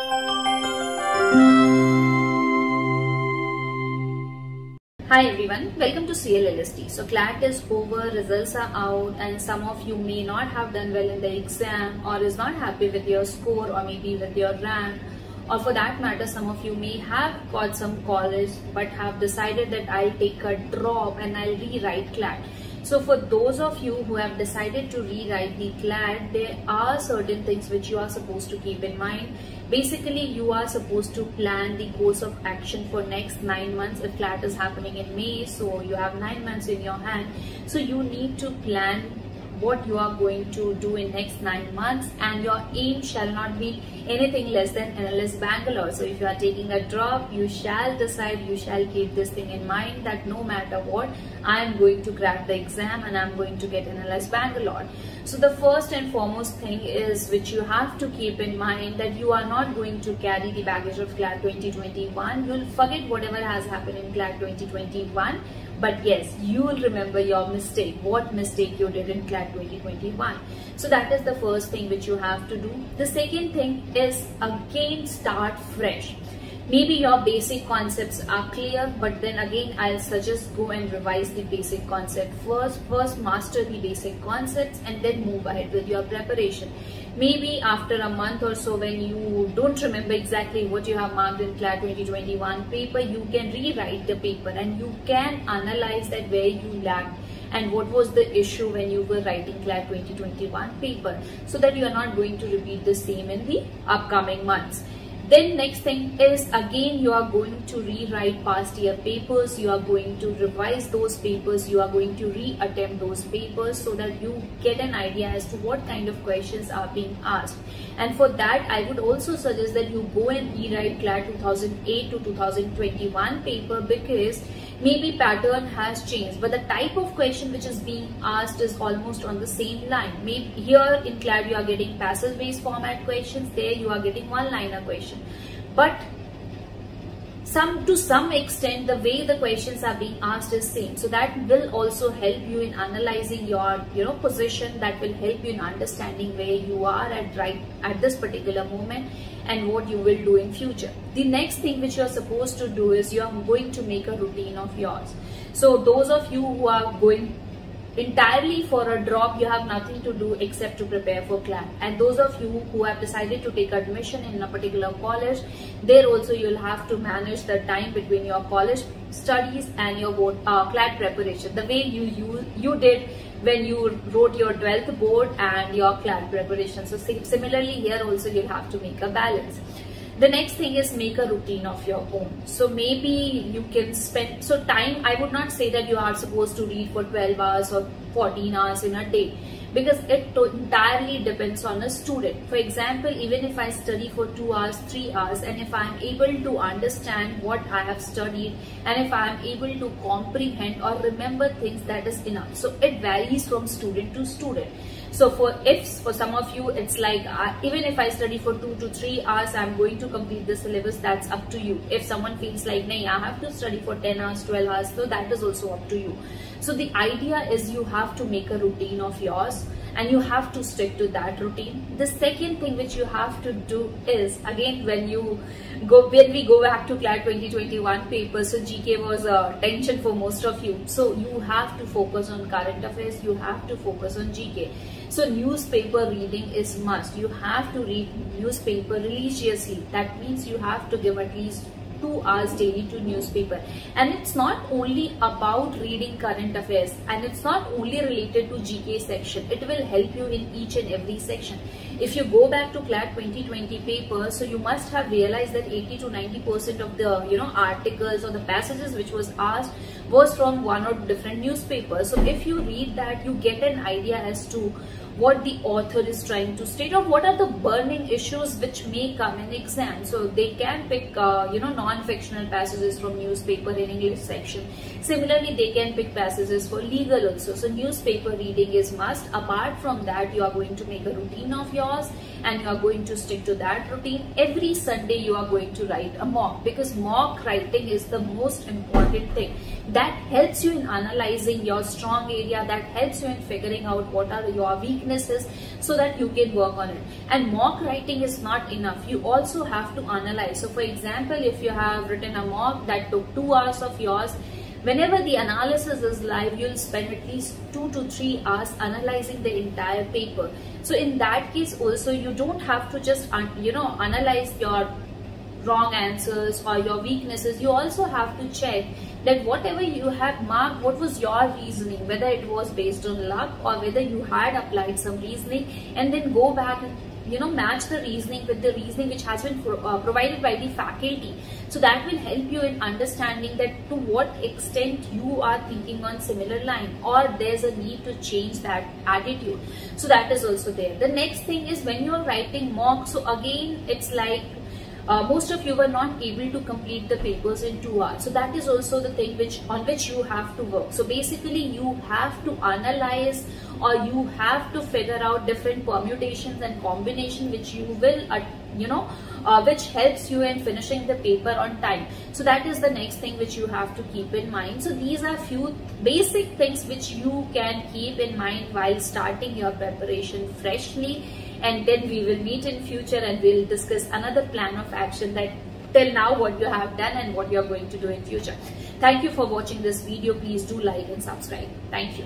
Hi everyone, welcome to CL LST. So CLAT is over, results are out, and some of you may not have done well in the exam or is not happy with your score or maybe with your rank, or for that matter some of you may have got some college but have decided that I'll take a drop and I'll rewrite CLAT. So for those of you who have decided to rewrite the CLAT, there are certain things which you are supposed to keep in mind. Basically, you are supposed to plan the course of action for next 9 months. If CLAT is happening in May, so you have 9 months in your hand. So you need to plan what you are going to do in next 9 months, and your aim shall not be anything less than NLS Bangalore. So if you are taking a drop, you shall decide, you shall keep this thing in mind that no matter what, I am going to crack the exam and I am going to get NLS Bangalore. So the first and foremost thing is which you have to keep in mind that you are not going to carry the baggage of CLAT 2021. You will forget whatever has happened in CLAT 2021. But yes, you will remember your mistake, what mistake you did in CLAT 2021. So that is the first thing which you have to do. The second thing is again start fresh. Maybe your basic concepts are clear, but then again I'll suggest go and revise the basic concept first. First master the basic concepts and then move ahead with your preparation. Maybe after a month or so, when you don't remember exactly what you have marked in CLAT 2021 paper, you can rewrite the paper and you can analyze that where you lagged and what was the issue when you were writing CLAT 2021 paper, so that you are not going to repeat the same in the upcoming months. Then next thing is again you are going to rewrite past year papers, you are going to revise those papers, you are going to re-attempt those papers so that you get an idea as to what kind of questions are being asked. And for that I would also suggest that you go and rewrite CLAT 2008 to 2021 paper, because maybe pattern has changed but the type of question which is being asked is almost on the same line. Maybe here in CLAT you are getting passage based format questions, there you are getting one-liner question. But to some extent the way the questions are being asked is same, so that will also help you in analyzing your position, that will help you in understanding where you are at this particular moment and what you will do in future. The next thing which you are supposed to do is you are going to make a routine of yours. So those of you who are going entirely for a drop, you have nothing to do except to prepare for CLAT. And those of you who have decided to take admission in a particular college, there also you'll have to manage the time between your college studies and your CLAT preparation, the way you did when you wrote your 12th board and your CLAT preparation. So similarly here also you'll have to make a balance. The next thing is make a routine of your own. So maybe you can spend, so time, I would not say that you are supposed to read for 12 hours or 14 hours in a day, because it entirely depends on a student. For example, even if I study for 2 hours, 3 hours, and if I am able to understand what I have studied and if I am able to comprehend or remember things, that is enough. So it varies from student to student. So for some of you it's like even if I study for 2 to 3 hours, I'm going to complete the syllabus, that's up to you. If someone feels like nay, I have to study for 10 hours, 12 hours, so that is also up to you. So the idea is you have to make a routine of yours and you have to stick to that routine. The second thing which you have to do is, again, when we go back to CLAT 2021 paper, so GK was a tension for most of you. So you have to focus on current affairs, you have to focus on GK. So newspaper reading is must. You have to read newspaper religiously. That means you have to give at least 2 hours daily to newspaper. And it's not only about reading current affairs, and it's not only related to GK section. It will help you in each and every section. If you go back to CLAT 2020 paper, so you must have realized that 80 to 90% of the articles or the passages which was asked was from one or different newspapers. So if you read that, you get an idea as to what the author is trying to state or what are the burning issues which may come in exam. So they can pick non-fictional passages from newspaper in English section. Similarly, they can pick passages for legal also. So newspaper reading is must. Apart from that, you are going to make a routine of yours and you are going to stick to that routine. Every Sunday you are going to write a mock, because mock writing is the most important thing. That helps you in analyzing your strong area, that helps you in figuring out what are your weaknesses so that you can work on it. And mock writing is not enough. You also have to analyze. So for example, if you have written a mock that took 2 hours of yours, whenever the analysis is live, you'll spend at least 2 to 3 hours analyzing the entire paper. So in that case also, you don't have to just analyze your wrong answers or your weaknesses. You also have to check that whatever you have marked, what was your reasoning, whether it was based on luck or whether you had applied some reasoning, and then go back and match the reasoning with the reasoning which has been provided by the faculty. So that will help you in understanding that to what extent you are thinking on similar line, or there's a need to change that attitude. So that is also there. The next thing is when you're writing mock, so again it's like most of you were not able to complete the papers in 2 hours. So that is also the thing on which you have to work. So basically you have to analyze, or you have to figure out different permutations and combinations which you will which helps you in finishing the paper on time. So that is the next thing which you have to keep in mind. So these are few basic things which you can keep in mind while starting your preparation freshly. And then we will meet in future and we'll discuss another plan of action, that till now what you have done and what you're going to do in future. Thank you for watching this video. Please do like and subscribe. Thank you.